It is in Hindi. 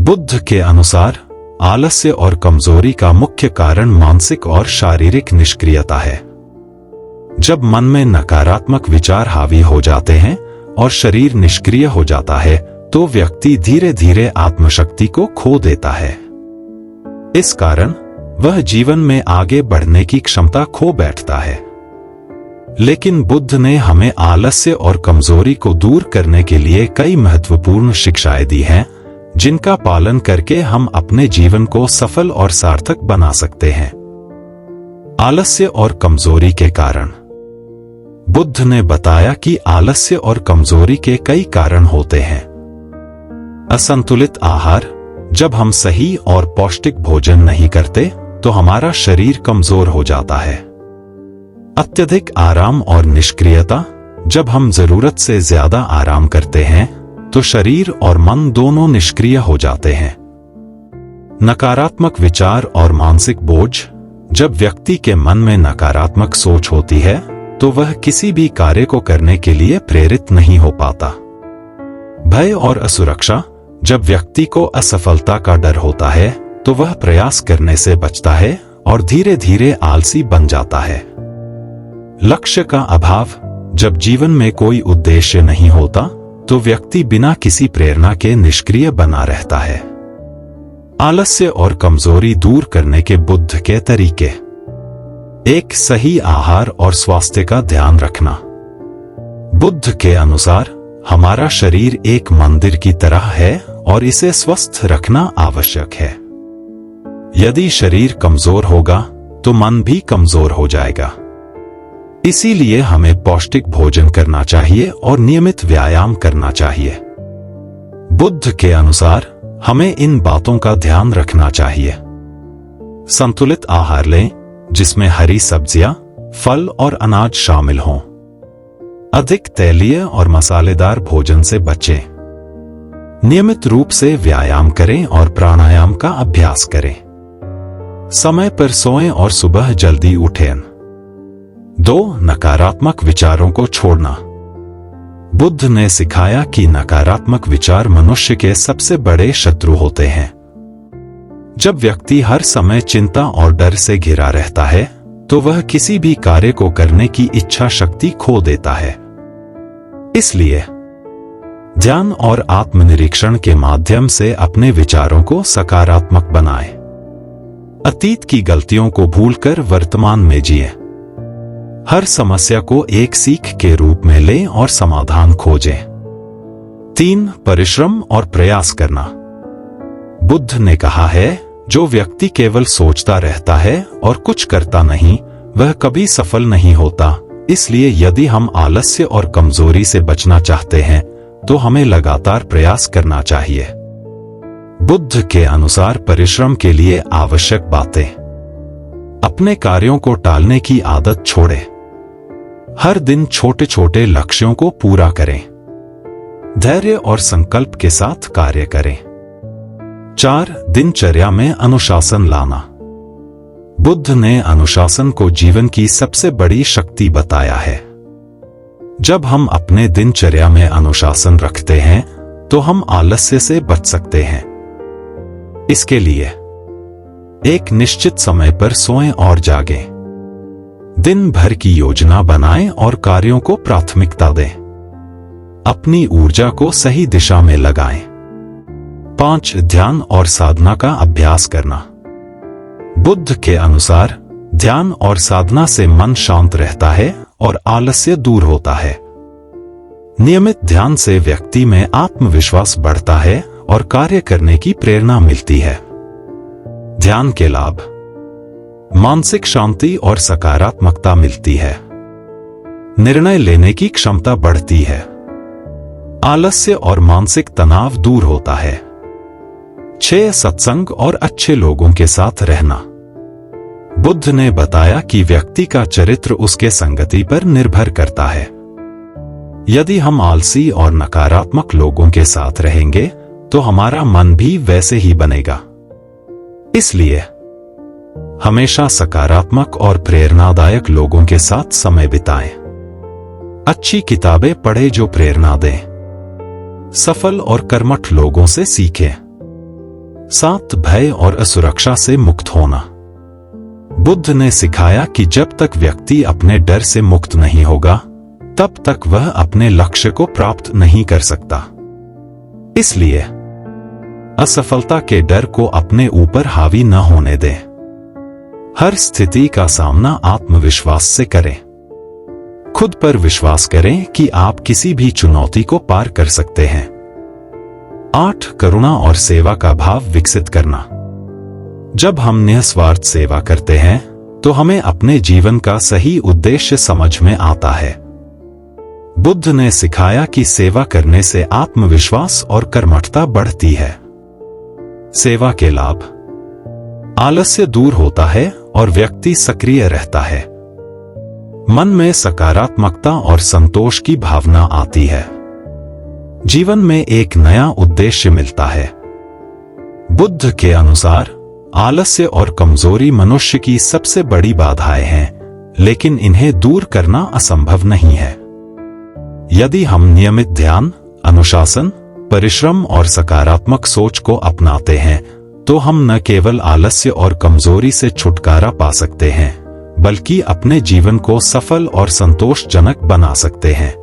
बुद्ध के अनुसार आलस्य और कमजोरी का मुख्य कारण मानसिक और शारीरिक निष्क्रियता है। जब मन में नकारात्मक विचार हावी हो जाते हैं और शरीर निष्क्रिय हो जाता है तो व्यक्ति धीरे धीरे आत्मशक्ति को खो देता है। इस कारण वह जीवन में आगे बढ़ने की क्षमता खो बैठता है। लेकिन बुद्ध ने हमें आलस्य और कमजोरी को दूर करने के लिए कई महत्वपूर्ण शिक्षाएं दी हैं, जिनका पालन करके हम अपने जीवन को सफल और सार्थक बना सकते हैं। आलस्य और कमजोरी के कारण। बुद्ध ने बताया कि आलस्य और कमजोरी के कई कारण होते हैं। असंतुलित आहार। जब हम सही और पौष्टिक भोजन नहीं करते तो हमारा शरीर कमजोर हो जाता है। अत्यधिक आराम और निष्क्रियता। जब हम जरूरत से ज्यादा आराम करते हैं तो शरीर और मन दोनों निष्क्रिय हो जाते हैं। नकारात्मक विचार और मानसिक बोझ। जब व्यक्ति के मन में नकारात्मक सोच होती है तो वह किसी भी कार्य को करने के लिए प्रेरित नहीं हो पाता। भय और असुरक्षा। जब व्यक्ति को असफलता का डर होता है तो वह प्रयास करने से बचता है और धीरे धीरे आलसी बन जाता है। लक्ष्य का अभाव। जब जीवन में कोई उद्देश्य नहीं होता तो व्यक्ति बिना किसी प्रेरणा के निष्क्रिय बना रहता है। आलस्य और कमजोरी दूर करने के बुद्ध के तरीके। एक, सही आहार और स्वास्थ्य का ध्यान रखना। बुद्ध के अनुसार हमारा शरीर एक मंदिर की तरह है और इसे स्वस्थ रखना आवश्यक है। यदि शरीर कमजोर होगा तो मन भी कमजोर हो जाएगा। इसीलिए हमें पौष्टिक भोजन करना चाहिए और नियमित व्यायाम करना चाहिए। बुद्ध के अनुसार हमें इन बातों का ध्यान रखना चाहिए। संतुलित आहार लें, जिसमें हरी सब्जियां, फल और अनाज शामिल हों। अधिक तैलीय और मसालेदार भोजन से बचें। नियमित रूप से व्यायाम करें और प्राणायाम का अभ्यास करें। समय पर सोएं और सुबह जल्दी उठें। 2, नकारात्मक विचारों को छोड़ना। बुद्ध ने सिखाया कि नकारात्मक विचार मनुष्य के सबसे बड़े शत्रु होते हैं। जब व्यक्ति हर समय चिंता और डर से घिरा रहता है तो वह किसी भी कार्य को करने की इच्छा शक्ति खो देता है। इसलिए ध्यान और आत्मनिरीक्षण के माध्यम से अपने विचारों को सकारात्मक बनाएं। अतीत की गलतियों को भूलकर वर्तमान में जिएं। हर समस्या को एक सीख के रूप में लें और समाधान खोजें। 3, परिश्रम और प्रयास करना। बुद्ध ने कहा है, जो व्यक्ति केवल सोचता रहता है और कुछ करता नहीं, वह कभी सफल नहीं होता। इसलिए यदि हम आलस्य और कमजोरी से बचना चाहते हैं तो हमें लगातार प्रयास करना चाहिए। बुद्ध के अनुसार परिश्रम के लिए आवश्यक बातें। अपने कार्यों को टालने की आदत छोड़ें। हर दिन छोटे छोटे लक्ष्यों को पूरा करें। धैर्य और संकल्प के साथ कार्य करें। 4, दिनचर्या में अनुशासन लाना। बुद्ध ने अनुशासन को जीवन की सबसे बड़ी शक्ति बताया है। जब हम अपने दिनचर्या में अनुशासन रखते हैं तो हम आलस्य से बच सकते हैं। इसके लिए एक निश्चित समय पर सोएं और जागें। दिन भर की योजना बनाएं और कार्यों को प्राथमिकता दें। अपनी ऊर्जा को सही दिशा में लगाएं। 5, ध्यान और साधना का अभ्यास करना। बुद्ध के अनुसार ध्यान और साधना से मन शांत रहता है और आलस्य दूर होता है। नियमित ध्यान से व्यक्ति में आत्मविश्वास बढ़ता है और कार्य करने की प्रेरणा मिलती है। ध्यान के लाभ। मानसिक शांति और सकारात्मकता मिलती है। निर्णय लेने की क्षमता बढ़ती है। आलस्य और मानसिक तनाव दूर होता है। 6, सत्संग और अच्छे लोगों के साथ रहना। बुद्ध ने बताया कि व्यक्ति का चरित्र उसके संगति पर निर्भर करता है। यदि हम आलसी और नकारात्मक लोगों के साथ रहेंगे तो हमारा मन भी वैसे ही बनेगा। इसलिए हमेशा सकारात्मक और प्रेरणादायक लोगों के साथ समय बिताएं। अच्छी किताबें पढ़ें जो प्रेरणा दें। सफल और कर्मठ लोगों से सीखें। 7 भय और असुरक्षा से मुक्त होना। बुद्ध ने सिखाया कि जब तक व्यक्ति अपने डर से मुक्त नहीं होगा, तब तक वह अपने लक्ष्य को प्राप्त नहीं कर सकता। इसलिए असफलता के डर को अपने ऊपर हावी न होने दें। हर स्थिति का सामना आत्मविश्वास से करें। खुद पर विश्वास करें कि आप किसी भी चुनौती को पार कर सकते हैं। 8 करुणा और सेवा का भाव विकसित करना। जब हम निस्वार्थ सेवा करते हैं तो हमें अपने जीवन का सही उद्देश्य समझ में आता है। बुद्ध ने सिखाया कि सेवा करने से आत्मविश्वास और कर्मठता बढ़ती है। सेवा के लाभ: आलस्य दूर होता है और व्यक्ति सक्रिय रहता है। मन में सकारात्मकता और संतोष की भावना आती है। जीवन में एक नया उद्देश्य मिलता है। बुद्ध के अनुसार आलस्य और कमजोरी मनुष्य की सबसे बड़ी बाधाएं हैं, लेकिन इन्हें दूर करना असंभव नहीं है। यदि हम नियमित ध्यान, अनुशासन, परिश्रम और सकारात्मक सोच को अपनाते हैं, तो हम न केवल आलस्य और कमजोरी से छुटकारा पा सकते हैं, बल्कि अपने जीवन को सफल और संतोषजनक बना सकते हैं।